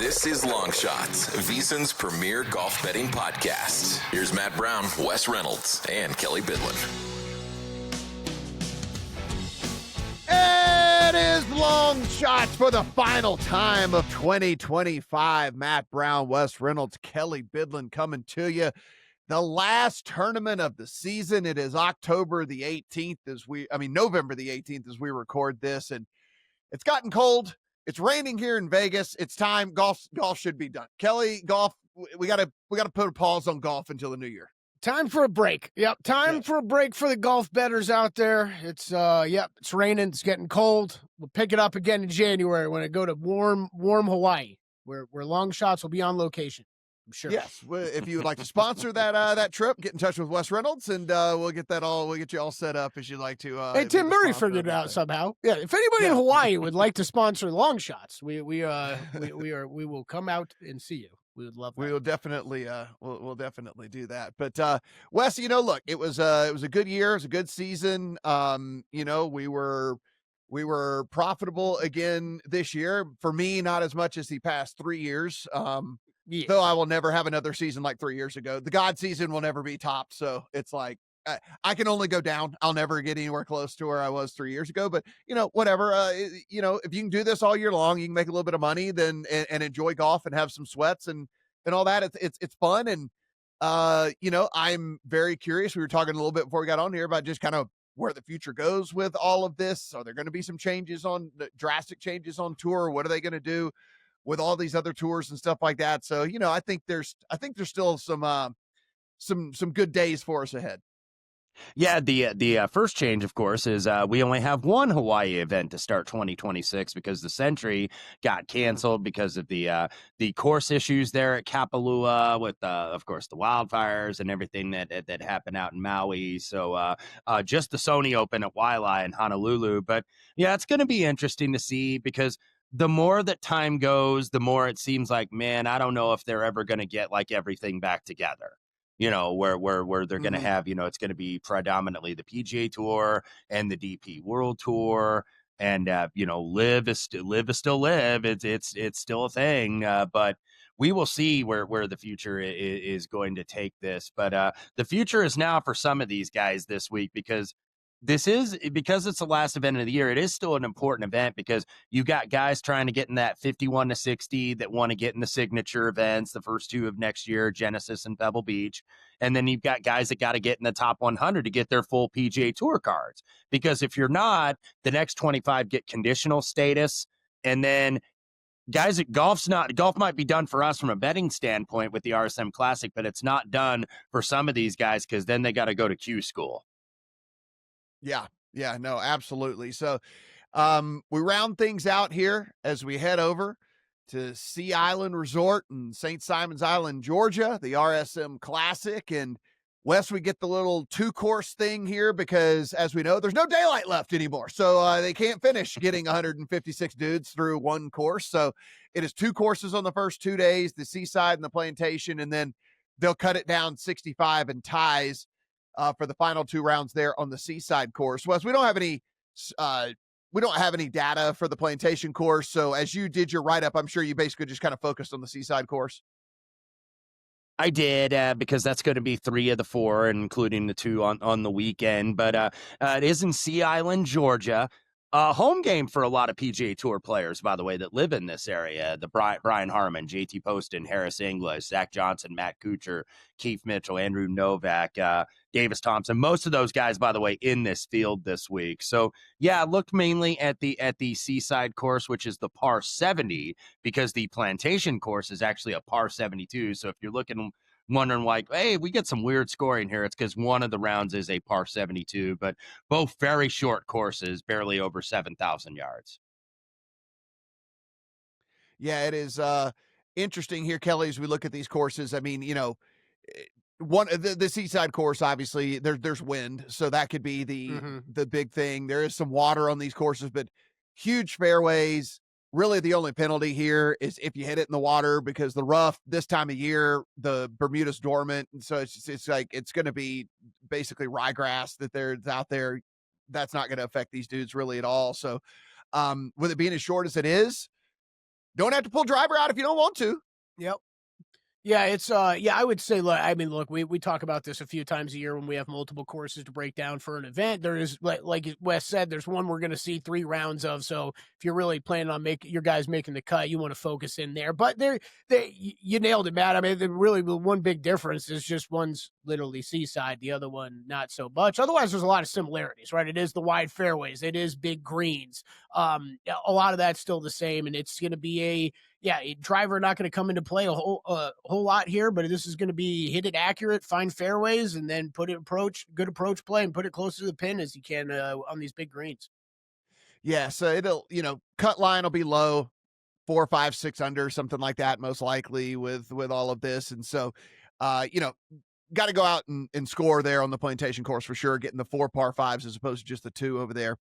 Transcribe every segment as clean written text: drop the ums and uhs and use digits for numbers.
This is Long Shots, VSiN's premier golf betting podcast. Here's Matt Brown, Wes Reynolds, and Kelly Bidlin. It is Long Shots for the final time of 2025. Matt Brown, Wes Reynolds, Kelly Bidlin coming to you. The last tournament of the season. It is November the 18th as we record this, and it's gotten cold. It's raining here in Vegas. It's time. Golf should be done. Kelly, golf. We gotta put a pause on golf until the new year. Time for a break. Yep. Time for a break for the golf bettors out there. It's it's raining. It's getting cold. We'll pick it up again in January when I go to warm Hawaii, where Long Shots will be on location. I'm sure. Yes. If you would like to sponsor that trip, get in touch with Wes Reynolds, and we'll get you all set up as you'd like to. Hey, Tim Murray figured it out somehow. Yeah. If anybody in Hawaii would like to sponsor Long Shots, we will come out and see you. We would love that. We will definitely we'll definitely do that. But Wes, look, it was a good year, it was a good season. We were profitable again this year. For me, not as much as the past 3 years. Though I will never have another season like 3 years ago. The God season will never be topped. So it's like I can only go down. I'll never get anywhere close to where I was 3 years ago. But whatever. If you can do this all year long, you can make a little bit of money, then and enjoy golf and have some sweats and all that. It's fun. And I'm very curious. We were talking a little bit before we got on here about just kind of where the future goes with all of this. Are there going to be some drastic changes on tour? What are they going to do with all these other tours and stuff like that? So, I think there's still some good days for us ahead. Yeah, the first change, of course, is we only have one Hawaii event to start 2026 because the Century got canceled because of the course issues there at Kapalua with, of course, the wildfires and everything that happened out in Maui. So just the Sony Open at Wailea in Honolulu. But yeah, it's going to be interesting to see because the more that time goes, the more it seems like, man, I don't know if they're ever going to get like everything back together. Where they're going to have, it's going to be predominantly the PGA Tour and the DP World Tour, and Live is still Live. It's still a thing, but we will see where the future is going to take this. But the future is now for some of these guys this week because it's the last event of the year. It is still an important event because you got guys trying to get in that 51 to 60 that want to get in the signature events, the first two of next year, Genesis and Pebble Beach. And then you've got guys that got to get in the top 100 to get their full PGA Tour cards. Because if you're not, the next 25 get conditional status. And then guys, golf might be done for us from a betting standpoint with the RSM Classic, but it's not done for some of these guys because then they got to go to Q school. Yeah, no, absolutely. So we round things out here as we head over to Sea Island Resort in St. Simons Island, Georgia, the RSM Classic. And Wes, we get the little 2-course thing here because, as we know, there's no daylight left anymore. So they can't finish getting 156 dudes through one course. So it is 2 courses on the first 2 days, the Seaside and the Plantation, and then they'll cut it down 65 and ties for the final 2 rounds there on the Seaside course. Wes, we don't have any data for the Plantation course. So as you did your write-up, I'm sure you basically just kind of focused on the Seaside course. I did because that's going to be 3 of the 4, including the 2 on the weekend. But it is in Sea Island, Georgia. Home game for a lot of PGA Tour players, by the way, that live in this area. The Brian Harmon, JT Poston, Harris English, Zach Johnson, Matt Kuchar, Keith Mitchell, Andrew Novak, Davis Thompson. Most of those guys, by the way, in this field this week. So, yeah, I looked mainly at the Seaside course, which is the par 70, because the Plantation course is actually a par 72. So if you're wondering like, hey, we get some weird scoring here, it's because one of the rounds is a par 72, but both very short courses, barely over 7,000 yards. Yeah, it is interesting here, Kelly, as we look at these courses. I mean, the Seaside course, obviously there's wind, so that could be the big thing. There is some water on these courses, but huge fairways. Really, the only penalty here is if you hit it in the water, because the rough this time of year, the Bermuda's dormant. And so it's going to be basically ryegrass that's out there. That's not going to affect these dudes really at all. So with it being as short as it is, don't have to pull driver out if you don't want to. Yep. Yeah, it's I would say, look, we talk about this a few times a year when we have multiple courses to break down for an event. There is, like Wes said, there's one we're going to see 3 rounds of. So if you're really planning on your guys making the cut, you want to focus in there. But you nailed it, Matt. I mean, really the one big difference is just one's literally seaside, the other one not so much. Otherwise, there's a lot of similarities, right? It is the wide fairways, it is big greens. A lot of that's still the same, and it's going to be a driver not going to come into play a whole lot here, but this is going to be hit it accurate, find fairways, and then good approach play and put it close to the pin as you can on these big greens. Yeah, so it'll, cut line will be low, 4, 5, 6 under, something like that, most likely with all of this. And so, got to go out and score there on the plantation course for sure, getting the 4 par 5s as opposed to just the 2 over there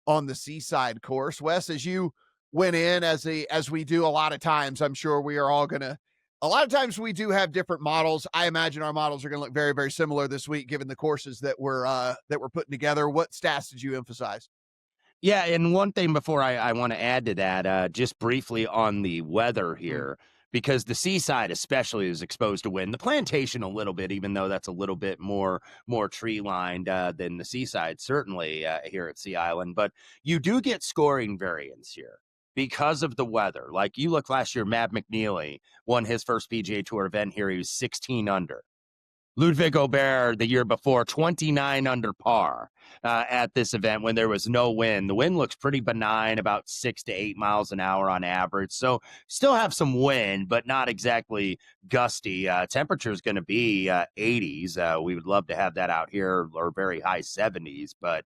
on the seaside course. Wes, as you went in as we do a lot of times, I'm sure we are all gonna. A lot of times we do have different models. I imagine our models are going to look very, very similar this week, given the courses that we're putting together. What stats did you emphasize? Yeah, and one thing before I want to add to that, just briefly on the weather here, because the seaside especially is exposed to wind. The plantation a little bit, even though that's a little bit more tree lined than the seaside, certainly here at Sea Island. But you do get scoring variance here because of the weather. Like you look last year, Matt McNeely won his first PGA Tour event here. He was 16 under. Ludwig Aubert the year before, 29 under par at this event when there was no wind. The wind looks pretty benign, about 6 to 8 miles an hour on average. So still have some wind, but not exactly gusty. Temperature is going to be 80s. We would love to have that out here, or very high 70s, but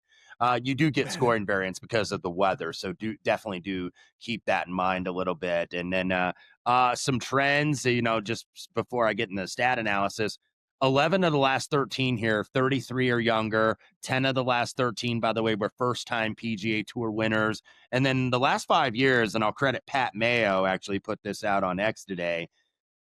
you do get scoring variance because of the weather. So definitely do keep that in mind a little bit. And then some trends, just before I get into the stat analysis, 11 of the last 13 here, 33 or younger. 10 of the last 13, by the way, were first-time PGA Tour winners. And then the last 5 years, and I'll credit Pat Mayo, actually put this out on X today,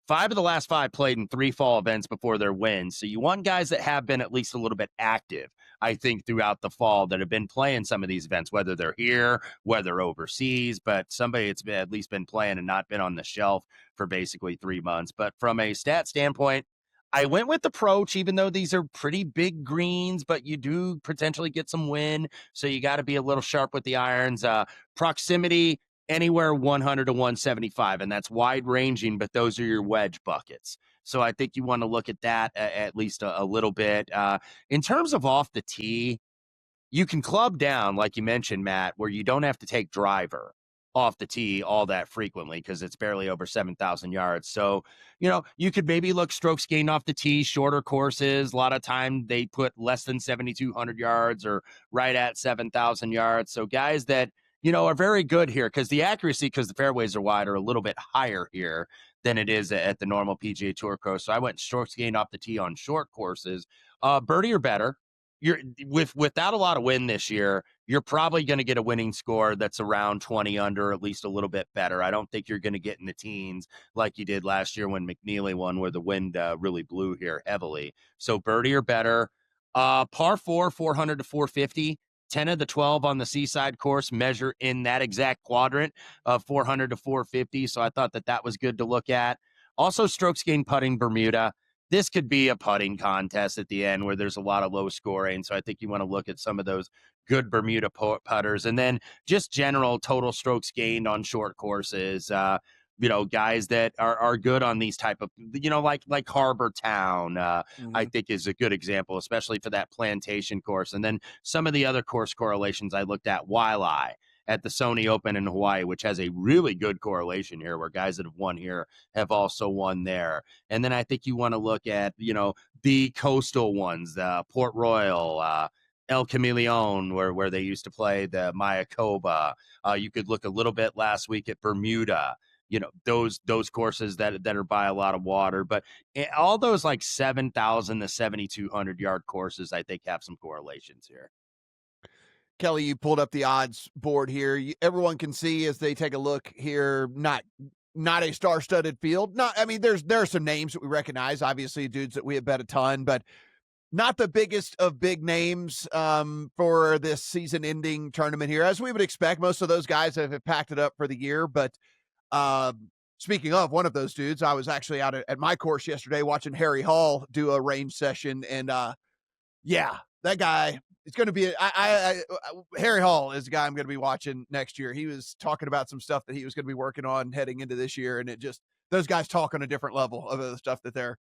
5 of the last 5 played in 3 fall events before their wins. So you want guys that have been at least a little bit active, I think, throughout the fall, that have been playing some of these events, whether they're here, whether overseas, but somebody that's at least been playing and not been on the shelf for basically 3 months. But from a stat standpoint, I went with approach, even though these are pretty big greens, but you do potentially get some wind, so you got to be a little sharp with the irons. Proximity, anywhere 100 to 175, and that's wide ranging, but those are your wedge buckets. So I think you want to look at that at least a little bit. In terms of off the tee, you can club down, like you mentioned, Matt, where you don't have to take driver off the tee all that frequently because it's barely over 7,000 yards. So, you could maybe look strokes gained off the tee, shorter courses. A lot of time they put less than 7,200 yards or right at 7,000 yards. So guys that, are very good here because the accuracy, because the fairways are wide, are a little bit higher here than it is at the normal PGA Tour course. So I went strokes gained off the tee on short courses. Birdie or better. You're without a lot of wind this year, you're probably going to get a winning score that's around 20 under, at least a little bit better. I don't think you're going to get in the teens like you did last year when McNeely won, where the wind really blew here heavily. So birdie or better. Par 4, 400 to 450. 10 of the 12 on the seaside course measure in that exact quadrant of 400 to 450. So I thought that was good to look at. Also, strokes gained putting Bermuda. This could be a putting contest at the end where there's a lot of low scoring. So I think you want to look at some of those good Bermuda putters. And then just general total strokes gained on short courses. Guys that are good on these type of, like Harbor Town, I think is a good example, especially for that plantation course. And then some of the other course correlations I looked at, Waialae at the Sony Open in Hawaii, which has a really good correlation here where guys that have won here have also won there. And then I think you want to look at, the coastal ones, Port Royal, El Camaleon, where they used to play the Mayakoba. You could look a little bit last week at Bermuda. Those courses that are by a lot of water, but all those like 7,000 to 7,200 yard courses, I think have some correlations here. Kelly, you pulled up the odds board here. Everyone can see as they take a look here, not a star-studded field. There are some names that we recognize, obviously dudes that we have bet a ton, but not the biggest of big names for this season-ending tournament here, as we would expect. Most of those guys have packed it up for the year, but Speaking of one of those dudes, I was actually out at my course yesterday watching Harry Hall do a range session, and yeah, that guy is going to be. Harry Hall is the guy I'm going to be watching next year. He was talking about some stuff that he was going to be working on heading into this year, and it just those guys talk on a different level of the stuff that they're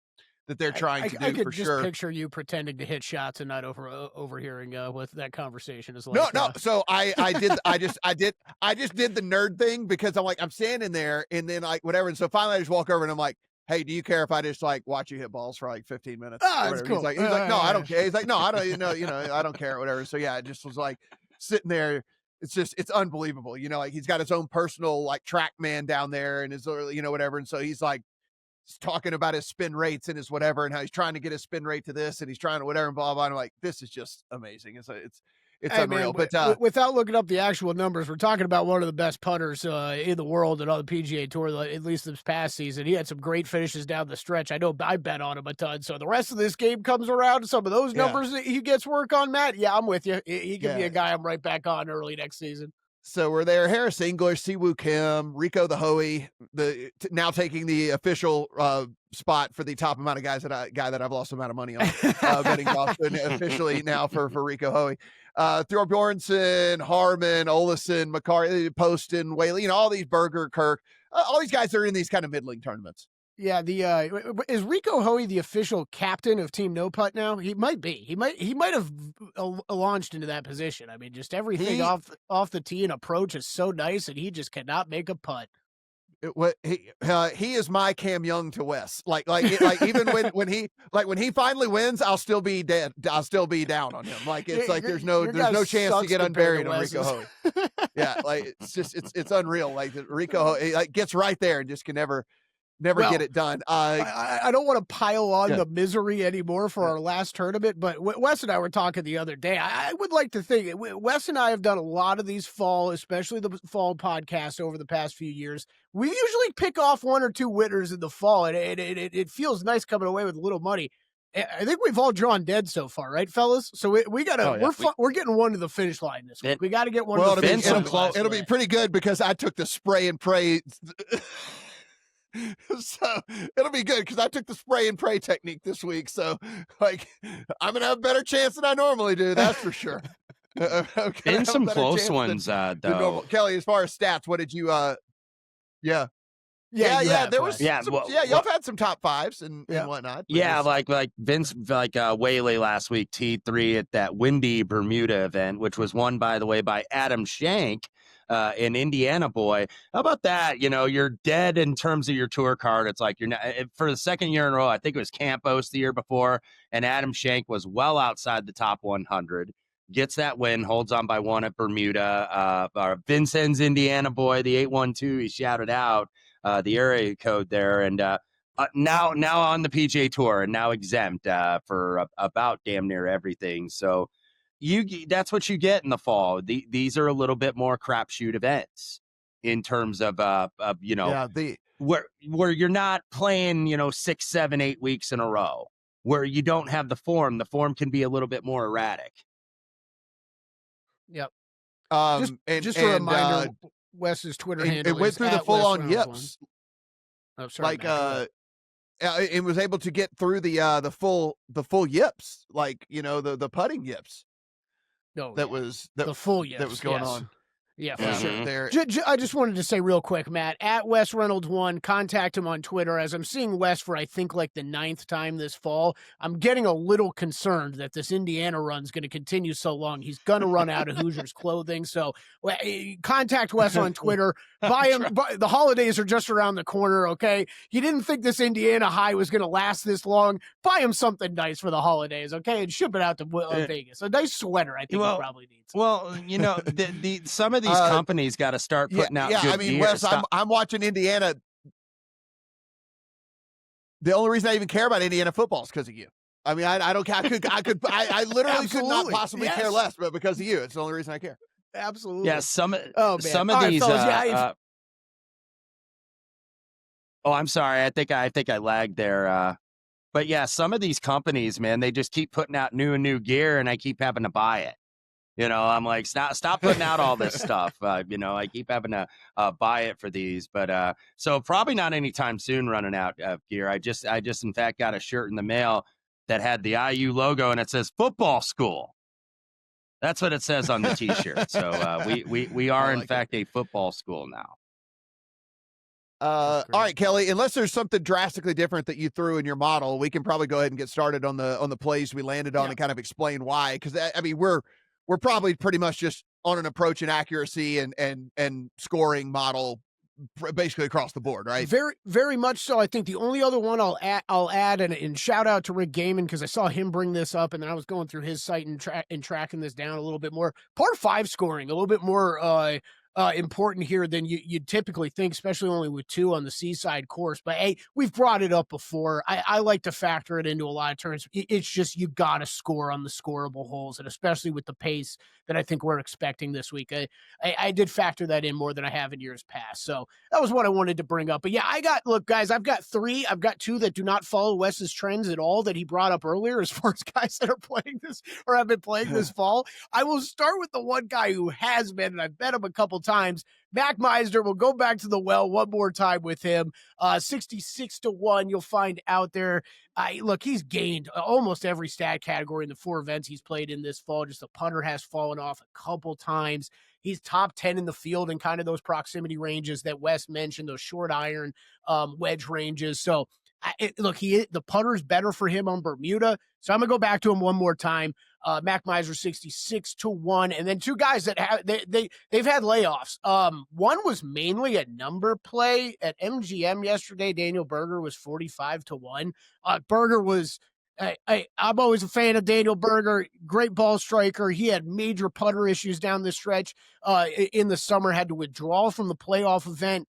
trying to do. I could for just sure. picture you pretending to hit shots and not overhearing what that conversation is No, like. no. So I just did the nerd thing because I'm standing there and then like whatever. And so finally I just walk over and I'm like, hey, do you care if I just like watch you hit balls for like 15 minutes? Oh, that's cool. He's like, no, I don't care. He's like, no, I don't, I don't care, whatever. So yeah, it just was like sitting there. It's unbelievable. Like he's got his own personal like track man down there and his, whatever. And so he's like talking about his spin rates and his whatever, and how he's trying to get his spin rate to this and he's trying to whatever and blah, blah. And I'm like, this is just amazing. It's Hey, unreal. man, but without looking up the actual numbers, we're talking about one of the best putters in the world and on the PGA Tour, at least this past season. He had some great finishes down the stretch. I know I bet on him a ton. So the rest of this game comes around, some of those numbers that he gets work on, Matt. Yeah, I'm with you. He can be a guy I'm right back on early next season. So we're there. Harris English, Siwoo Kim, Rico the Hoey, now taking the official spot for the top amount of guy that I've lost amount of money on betting golf officially now for Rico Hoey. Thorbjornsen, Harmon, Olesen, McCarthy, Poston, Whaley, all these Berger, Kirk, all these guys are in these kind of middling tournaments. Yeah, is Rico Hoey the official captain of Team No Putt now? He might be. He might have launched into that position. I mean, just everything off the tee and approach is so nice, and he just cannot make a putt. He is my Cam Young to Wes. Like even when he finally wins, I'll still be dead. I'll still be down on him. Like it's like there's no chance to get unburied on Rico Hoey. Yeah, like it's unreal. Like Rico Hoey like gets right there and just can never get it done. I don't want to pile on the misery anymore for our last tournament, but Wes and I were talking the other day. I would like to think Wes and I have done a lot of these especially the fall podcasts over the past few years. We usually pick off one or two winners in the fall, and it feels nice coming away with a little money. I think we've all drawn dead so far, right, fellas? So we gotta we're getting one to the finish line this week. We got to get one. To the finish line. It'll be pretty good because I took the spray and pray. So it'll be good because I took the spray and pray technique this week. So like I'm gonna have a better chance than I normally do. That's for sure. Been some close ones though. Kelly, as far as stats, what did you? Yeah. There was y'all have had some top fives and whatnot. Yeah, like Vince, Whaley last week, T3 at that windy Bermuda event, which was won, by the way, by Adam Shank. An Indiana boy. How about that? You're dead in terms of your tour card. It's like you're not for the second year in a row. I think it was Campos the year before, and Adam Shank was well outside the top 100. Gets that win, holds on by one at Bermuda. VSiN's Indiana boy, the 812, he shouted out the area code there, and now on the PGA Tour and now exempt for about damn near everything. So. That's what you get in the fall. These are a little bit more crapshoot events in terms of where you're not playing 6, 7, 8 weeks in a row, where you don't have the form. The form can be a little bit more erratic. Yep. Just a reminder, Wes's Twitter handle. It went through the full on yips. Oh, sorry. It was able to get through the full yips, like the putting yips. No, that was the full yips that was going on. Yeah, for sure. There. I just wanted to say real quick, Matt, at Wes Reynolds 1, contact him on Twitter. As I'm seeing Wes for, I think, like the 9th time this fall, I'm getting a little concerned that this Indiana run's going to continue so long. He's going to run out of Hoosiers clothing. So contact Wes on Twitter. Buy him. The holidays are just around the corner, okay? He didn't think this Indiana high was going to last this long. Buy him something nice for the holidays, okay? And ship it out to Vegas. A nice sweater, I think he probably needs. Well, some of these companies got to start putting out good gear. Wes, I'm watching Indiana. The only reason I even care about Indiana football is because of you. I mean, I don't. I literally could not possibly care less, but because of you, it's the only reason I care. Absolutely. Yeah. Some of these. I'm sorry. I think I lagged there. But yeah, some of these companies, man, they just keep putting out new and new gear, and I keep having to buy it. I'm like, stop putting out all this stuff. I keep having to buy it for these, but so probably not anytime soon running out of gear. I just in fact got a shirt in the mail that had the IU logo and it says football school. That's what it says on the T-shirt. So we are in fact a football school now. All right, Kelly, unless there's something drastically different that you threw in your model, we can probably go ahead and get started on the plays we landed on and kind of explain why. Because I mean, we're probably pretty much just on an approach and accuracy and scoring model basically across the board, right? Very, very much so. I think the only other one I'll add and shout out to Rick Gaiman, because I saw him bring this up, and then I was going through his site and tracking this down a little bit more. Par 5 scoring, a little bit more important here than you'd typically think, especially only with 2 on the Seaside course. But hey, we've brought it up before. I like to factor it into a lot of tournaments. It's just you got to score on the scoreable holes, and especially with the pace that I think we're expecting this week. I did factor that in more than I have in years past. So that was what I wanted to bring up. But yeah, look, guys, I've got 3. I've got 2 that do not follow Wes's trends at all that he brought up earlier as far as guys that are playing this or have been playing this fall. I will start with the one guy who has been, and I've bet him a couple times. Mac Meisner. Will go back to the well one more time with him. 66-1 you'll find out there. Look, he's gained almost every stat category in the 4 events he's played in this fall. Just the putter has fallen off a couple times. He's top 10 in the field in kind of those proximity ranges that Wes mentioned, those short iron wedge ranges. So the putter's better for him on Bermuda. So I'm going to go back to him one more time. Mac Meisner 66-1. And then 2 guys that they've had layoffs. One was mainly a number play at MGM yesterday. Daniel Berger was 45-1. Berger was, I'm always a fan of Daniel Berger. Great ball striker. He had major putter issues down the stretch in the summer, had to withdraw from the playoff event.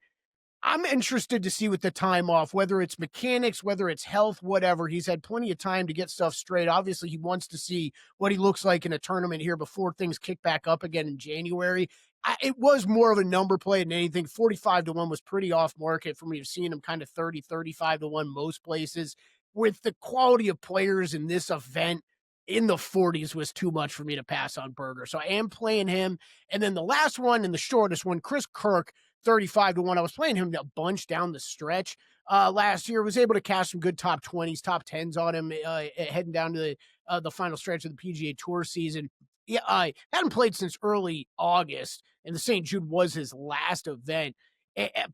I'm interested to see with the time off, whether it's mechanics, whether it's health, whatever. He's had plenty of time to get stuff straight. Obviously, he wants to see what he looks like in a tournament here before things kick back up again in January. It was more of a number play than anything. 45-1 was pretty off market for me. I've seen him kind of 30, 35-1 most places. With the quality of players in this event, in the 40s was too much for me to pass on Berger. So I am playing him. And then the last one and the shortest one, Chris Kirk, 35-1. I was playing him a bunch down the stretch last year. Was able to cash some good top 20s, top 10s on him heading down to the final stretch of the PGA Tour season. Yeah, I hadn't played since early August, and the St. Jude was his last event.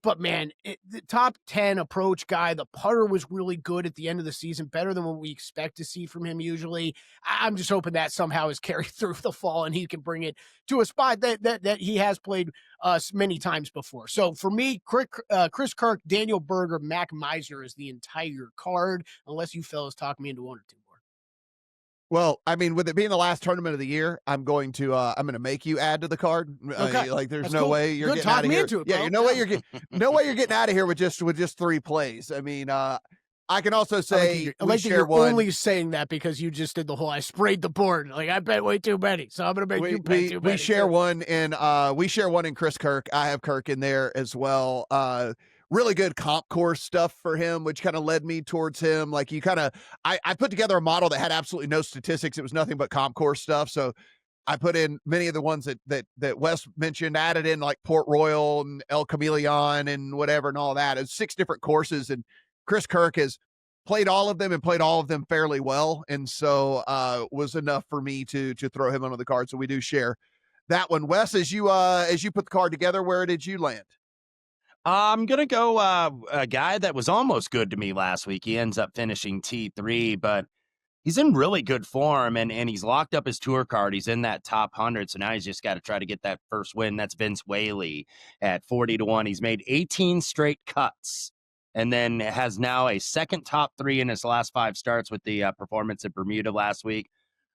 But man, the top 10 approach guy, the putter was really good at the end of the season, better than what we expect to see from him usually. I'm just hoping that somehow is carried through the fall and he can bring it to a spot that he has played many times before. So for me, Chris Kirk, Daniel Berger, Mac Meisner is the entire card, unless you fellas talk me into 1 or 2 more. Well, I mean, with it being the last tournament of the year, I'm going to make you add to the card. Okay. There's That's no cool. way you're Good, getting out of here. into it, Yeah, bro. no way you're getting out of here with just 3 plays. I mean, I can also say I like that you're only saying that because you just did the whole I sprayed the board. Like I bet way too many, so I'm gonna make you pay too many. We share one in Chris Kirk. I have Kirk in there as well. Really good comp course stuff for him, which kind of led me towards him. Like I put together a model that had absolutely no statistics. It was nothing but comp course stuff. So I put in many of the ones that Wes mentioned, added in like Port Royal and El Chameleon and whatever and all that. It's 6 different courses, and Chris Kirk has played all of them and played all of them fairly well. And so was enough for me to throw him onto the card. So we do share that one. Wes, as you put the card together, where did you land? I'm going to go a guy that was almost good to me last week. He ends up finishing T3, but he's in really good form, and he's locked up his tour card. He's in that top 100, so now he's just got to try to get that first win. That's Vince Whaley at 40-1. He's made 18 straight cuts, and then has now a second top 3 in his last 5 starts with the performance at Bermuda last week.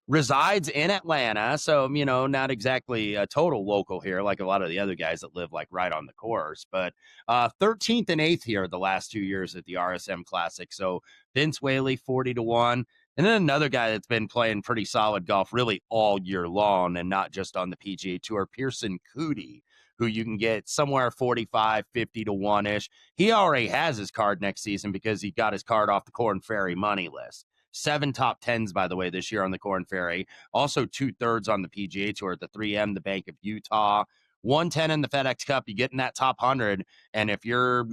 Resides in Atlanta, so, not exactly a total local here like a lot of the other guys that live like right on the course, but 13th and 8th here the last 2 years at the RSM Classic. So Vince Whaley, 40-1. And then another guy that's been playing pretty solid golf really all year long and not just on the PGA Tour, Pearson Coody, who you can get somewhere 45, 50-1-ish. He already has his card next season because he got his card off the Korn Ferry money list. 7 top 10s, by the way, this year on the Korn Ferry. Also 2/3 on the PGA Tour at the 3M, the Bank of Utah. 110 in the FedEx Cup. You get in that top 100. And if you're,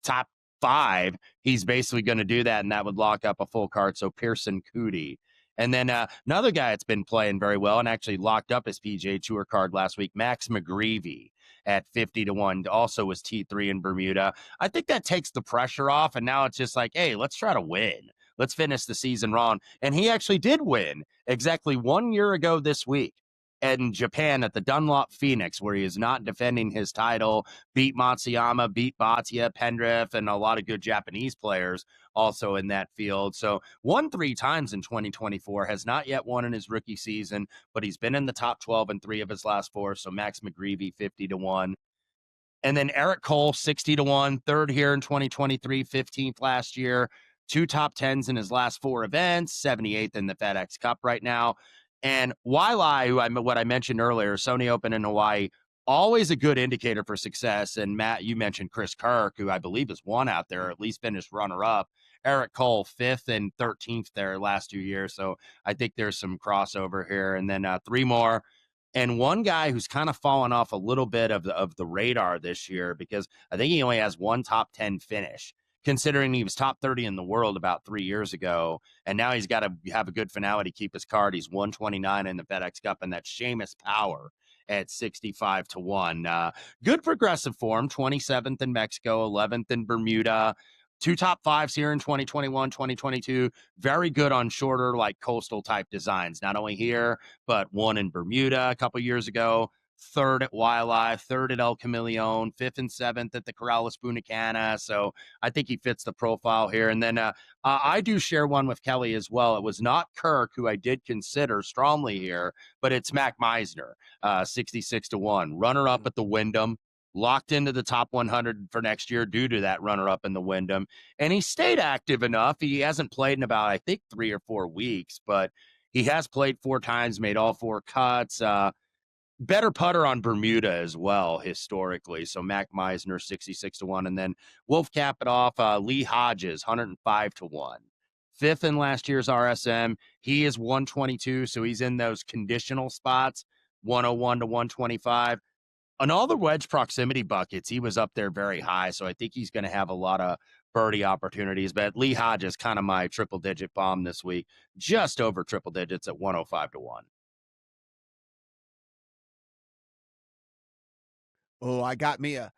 top 5, he's basically going to do that. And that would lock up a full card. So Pearson Cootie. And then another guy that's been playing very well and actually locked up his PGA Tour card last week, Max McGreevy at 50-1, also was T3 in Bermuda. I think that takes the pressure off, and now it's just like, hey, let's try to win. Let's finish the season wrong. And he actually did win exactly 1 year ago this week in Japan at the Dunlop Phoenix, where he is not defending his title, beat Matsuyama, beat Bhatia, Pendriff, and a lot of good Japanese players also in that field. So won 3 times in 2024, has not yet won in his rookie season, but he's been in the top 12 in 3 of his last 4. So Max McGreevy, 50-1. And then Eric Cole, 60-1, third here in 2023, 15th last year, 2 top 10s in his last 4 events, 78th in the FedEx Cup right now. And Wailea, what I mentioned earlier, Sony Open in Hawaii, always a good indicator for success. And Matt, you mentioned Chris Kirk, who I believe has won out there, or at least finished runner-up. Eric Cole, 5th and 13th there last 2 years. So I think there's some crossover here. And then 3 more. And one guy who's kind of fallen off a little bit of the radar this year, because I think he only has 1 top 10 finish, considering he was top 30 in the world about 3 years ago. And now he's got to have a good finale to keep his card. He's 129 in the FedEx Cup, and that's Seamus Power at 65-1. Good progressive form, 27th in Mexico, 11th in Bermuda. 2 top 5s here in 2021, 2022. Very good on shorter, like coastal type designs. Not only here, but 1 in Bermuda a couple years ago. 3rd at Wailea, 3rd at El Camaleon, 5th and 7th at the Corrales Bunicana. So I think he fits the profile here. And then I do share one with Kelly as well. It was not Kirk, who I did consider strongly here, but it's Mac Meisner, 66-1. Runner-up at the Wyndham. Locked into the top 100 for next year due to that runner-up in the Wyndham. And he stayed active enough. He hasn't played in about, I think, 3 or 4 weeks, but he has played 4 times, made all 4 cuts. Better putter on Bermuda as well, historically. So Mac Meisner, 66-1. And then Wolf cap it off, Lee Hodges, 105-1. 5th in last year's RSM. He is 122, so he's in those conditional spots, 101-125. On all the wedge proximity buckets, he was up there very high, so I think he's going to have a lot of birdie opportunities. But Lee Hodges, kind of my triple-digit bomb this week, just over triple digits at 105-1. Oh, I got me a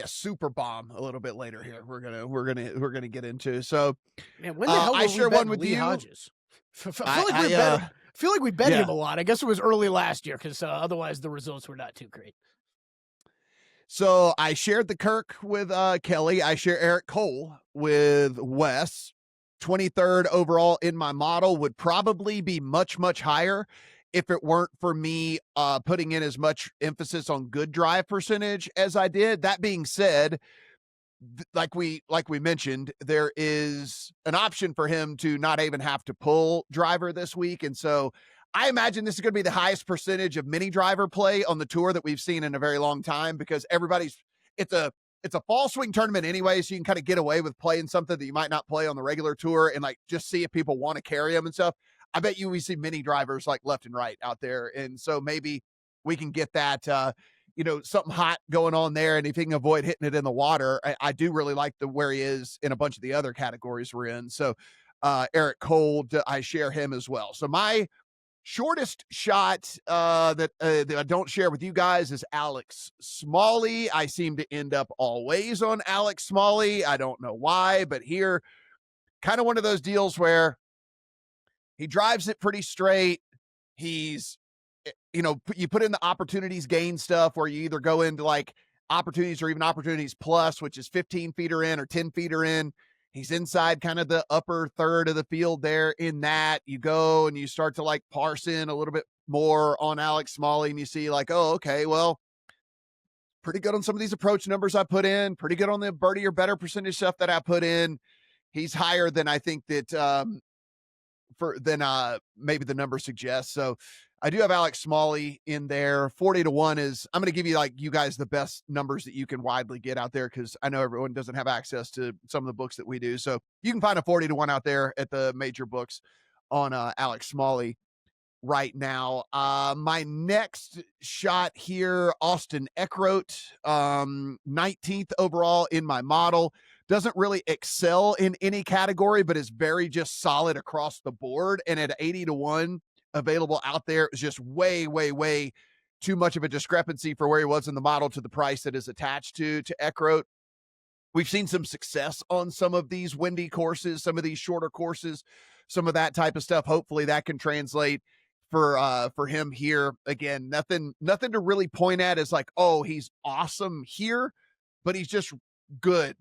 super bomb a little bit later here. We're gonna get into. So, man, when the hell I share one with Lee you. Hodges? I feel like we bet him a lot. I guess it was early last year because otherwise the results were not too great. So I shared the Kirk with Kelly. I share Eric Cole with Wes. 23rd overall in my model would probably be much, much higher if it weren't for me putting in as much emphasis on good drive percentage as I did. That being said, like we mentioned, there is an option for him to not even have to pull driver this week. And so I imagine this is going to be the highest percentage of mini driver play on the tour that we've seen in a very long time, because it's a fall swing tournament anyway. So you can kind of get away with playing something that you might not play on the regular tour and like just see if people want to carry them and stuff. I bet we see mini drivers like left and right out there. And so maybe we can get that, something hot going on there. And if he can avoid hitting it in the water, I do really like where he is in a bunch of the other categories we're in. So Eric Cole, I share him as well. So my shortest shot that I don't share with you guys is Alex Smalley. I seem to end up always on Alex Smalley. I don't know why, but here, kind of one of those deals where he drives it pretty straight. He's, you put in the opportunities gain stuff where you either go into like opportunities or even opportunities plus, which is 15 feet in or 10 feet in. He's inside kind of the upper third of the field there. In that, you go and you start to like parse in a little bit more on Alex Smalley, and you see like, oh, okay, well, pretty good on some of these approach numbers I put in, pretty good on the birdie or better percentage stuff that I put in. He's higher than I think that maybe the number suggests. So I do have Alex Smalley in there. 40-1 is, I'm going to give you you guys the best numbers that you can widely get out there, because I know everyone doesn't have access to some of the books that we do. So you can find a 40-1 out there at the major books on Alex Smalley right now. My next shot here, Austin Eckroat, 19th overall in my model. Doesn't really excel in any category, but is very just solid across the board. And at 80-1 available out there is just way, way, way too much of a discrepancy for where he was in the model to the price that is attached to Eckroat. We've seen some success on some of these windy courses, some of these shorter courses, some of that type of stuff. Hopefully that can translate for him here. Again, nothing to really point at as oh, he's awesome here, but he's just good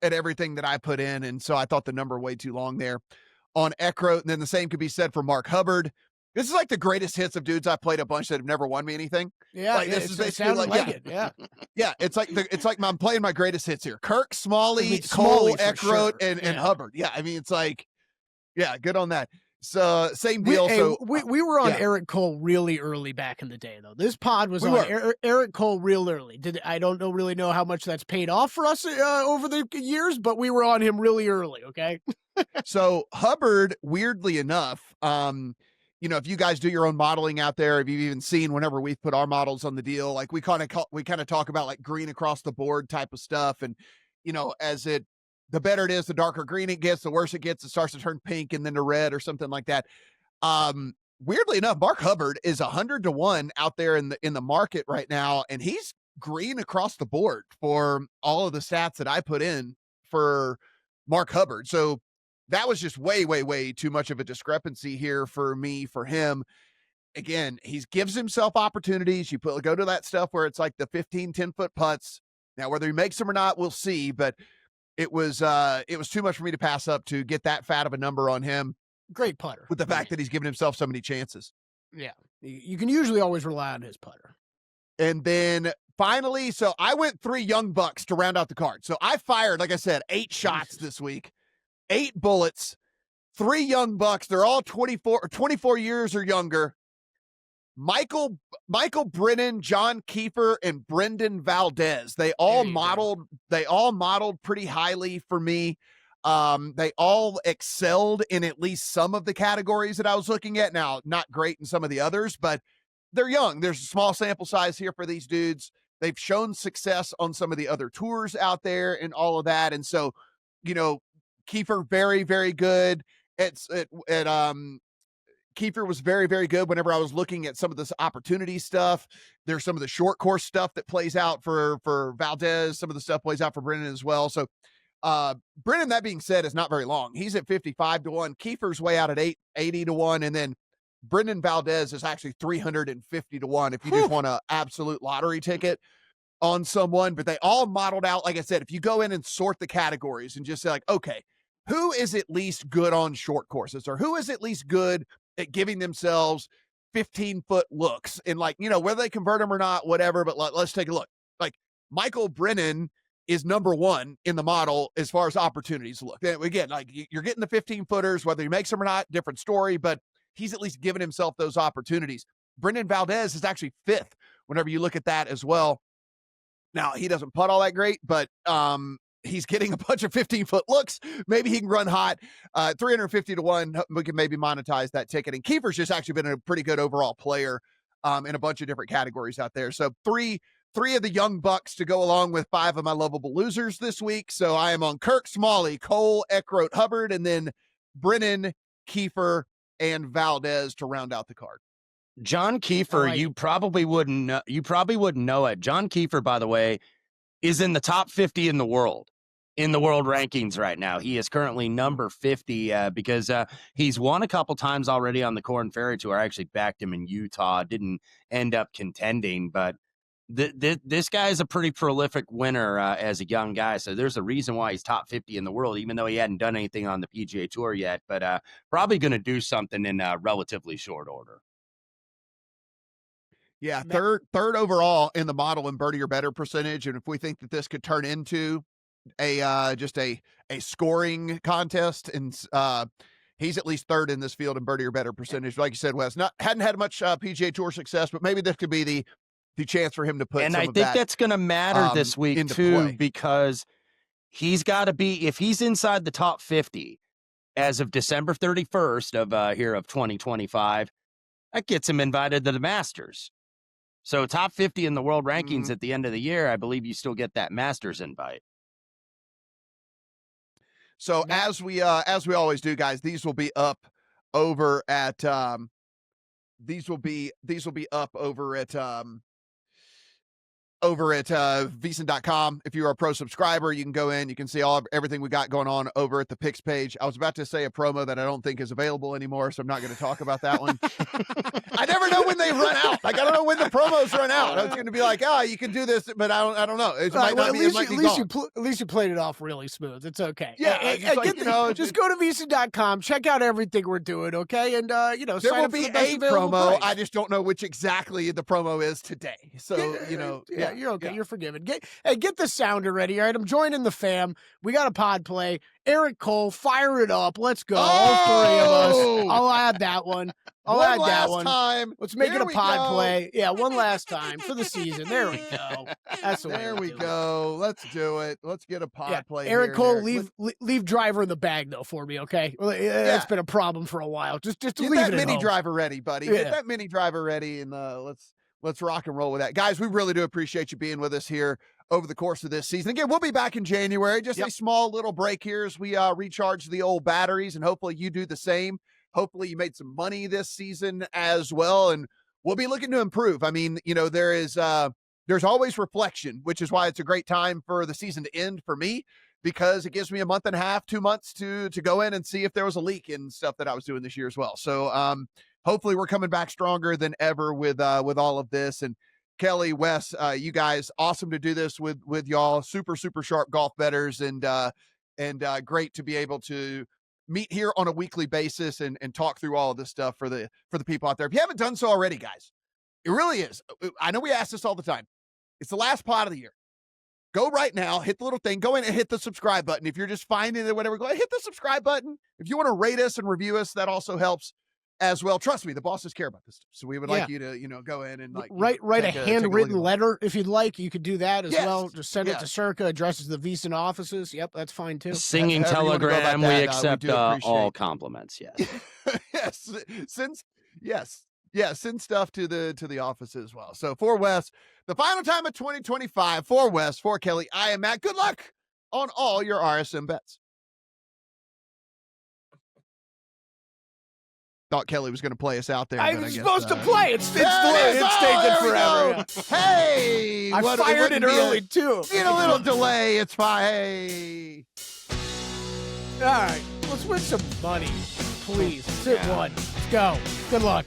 at everything that I put in. And so I thought the number way too long there on Eckroat. And then the same could be said for Mark Hubbard. This is the greatest hits of dudes I played a bunch that have never won me anything. Yeah, this is basically it. Yeah, yeah. It's like I'm playing my greatest hits here. Kirk, Smalley, Cole, Eckroat, sure. and Hubbard. Yeah, I mean, it's yeah, good on that. So same deal. We were on Eric Cole really early back in the day, though. This pod was on Eric Cole real early. I don't really know how much that's paid off for us over the years, but we were on him really early. Okay. So Hubbard, weirdly enough, if you guys do your own modeling out there, if you've even seen whenever we've put our models on the deal, we kind of talk about green across the board type of stuff, and the better it is, the darker green it gets, the worse it gets. It starts to turn pink and then to red or something like that. Weirdly enough, Mark Hubbard is 100-1 out there in the market right now, and he's green across the board for all of the stats that I put in for Mark Hubbard. So that was just way, way, way too much of a discrepancy here for him. Again, he gives himself opportunities. You go to that stuff where it's the 15, 10-foot putts. Now, whether he makes them or not, we'll see, but it was too much for me to pass up to get that fat of a number on him. Great putter. With the fact that he's given himself so many chances. Yeah. You can usually always rely on his putter. And then finally, so I went 3 young bucks to round out the card. So I fired, like I said, 8 shots this week, 8 bullets, 3 young bucks. They're all 24 years or younger. Michael Brennan, John Kiefer, and Brendan Valdez. They all modeled pretty highly for me. They all excelled in at least some of the categories that I was looking at. Now, not great in some of the others, but they're young. There's a small sample size here for these dudes. They've shown success on some of the other tours out there and all of that. And so, Kiefer, very, very good. Kiefer was very, very good whenever I was looking at some of this opportunity stuff. There's some of the short course stuff that plays out for Valdez. Some of the stuff plays out for Brennan as well. So Brennan, that being said, is not very long. He's at 55-1. Kiefer's way out at 80-1. And then Brendan Valdez is actually 350-1 if you just want an absolute lottery ticket on someone. But they all modeled out, like I said, if you go in and sort the categories and just say okay, who is at least good on short courses, or who is at least good at giving themselves 15-foot looks, and whether they convert them or not, whatever, but let's take a look. Michael Brennan is number 1 in the model as far as opportunities look. Again, you're getting the 15-footers, whether he makes them or not, different story, but he's at least given himself those opportunities. Brendan Valdez is actually 5th whenever you look at that as well. Now, he doesn't putt all that great, but he's getting a bunch of 15-foot looks. Maybe he can run hot. 350-1, we can maybe monetize that ticket. And Kiefer's just actually been a pretty good overall player in a bunch of different categories out there. So three of the young bucks to go along with 5 of my lovable losers this week. So I am on Kirk, Smalley, Cole, Eckroat, Hubbard, and then Brennan, Kiefer, and Valdez to round out the card. John Kiefer, you probably wouldn't know. It. John Kiefer, by the way, is in the top 50 in the world rankings right now. He is currently number 50 because he's won a couple times already on the Corn Ferry Tour. I actually backed him in Utah, didn't end up contending, but this guy is a pretty prolific winner as a young guy. So there's a reason why he's top 50 in the world, even though he hadn't done anything on the PGA Tour yet, but probably going to do something in relatively short order. Yeah, third overall in the model in birdie or better percentage. And if we think that this could turn into just a scoring contest, and he's at least third in this field in birdie or better percentage. Like you said, Wes, hadn't had much PGA Tour success, but maybe this could be the chance for him to put. And some I of think that, that's going to matter this week too, play. because he's got to be, if he's inside the top 50 as of December 31st of 2025, that gets him invited to the Masters. So top 50 in the world rankings at the end of the year, I believe you still get that Masters invite. So as we always do, guys, these will be up over at VSiN.com. If you're a pro subscriber, you can go in, you can see everything we got going on over at the picks page. I was about to say a promo that I don't think is available anymore, so I'm not going to talk about that one. I never know when they run out. Like, I don't know when the promos run out. I was going to be like, you can do this, but I don't know. It might not be, it might be gone. At least you played it off really smooth. It's okay. Yeah, just go to VSiN.com, check out everything we're doing, okay? And there sign will up be for the best a available promo. price. I just don't know which exactly the promo is today. So yeah, you're okay. Yeah. You're forgiven. Get the sounder ready. All right, I'm joining the fam. We got a pod play. Eric Cole, fire it up. Let's go. All three of us. I'll add that one. I'll add that one. Time. Let's make it a pod play. Yeah, one last time for the season. There we go. That's the way. There we go. Let's do it. Let's get a pod play. Eric Cole, leave driver in the bag though for me, okay? It's been a problem for a while. Just get leave that it mini home. driver ready, buddy. Yeah. Get that mini driver ready, and let's rock and roll with that, guys. We really do appreciate you being with us here over the course of this season. Again, we'll be back in January. Just a small little break here as we recharge the old batteries, and hopefully you do the same. Hopefully you made some money this season as well, and we'll be looking to improve. I mean, there's always reflection, which is why it's a great time for the season to end for me, because it gives me a month and a half, 2 months to go in and see if there was a leak in stuff that I was doing this year as well. So hopefully we're coming back stronger than ever with all of this. And Kelly, Wes, you guys, awesome to do this with y'all. Super, super sharp golf bettors, and great to be able to meet here on a weekly basis and talk through all of this stuff for the people out there. If you haven't done so already, guys, it really is. I know we ask this all the time. It's the last pod of the year. Go right now, hit the little thing, go in and hit the subscribe button. If you're just finding it, whatever, go ahead, hit the subscribe button. If you want to rate us and review us, that also helps as well. Trust me, the bosses care about this stuff. So we would like you to, go in and write a handwritten letter if you'd like. You could do that as well. Just send it to Circa, addresses the VSiN offices. Yep, that's fine too. Singing telegram, we accept all compliments. Yes. Send stuff to the office as well. So for Wes, the final time of 2025, for Wes, for Kelly, I am Matt. Good luck on all your RSM bets. Thought Kelly was going to play us out there. I was supposed to play. It's taken forever. Hey, I fired it early too. Need a little delay. It's fine. Hey. All right, let's win some money, please. Sit one. Let's go. Good luck.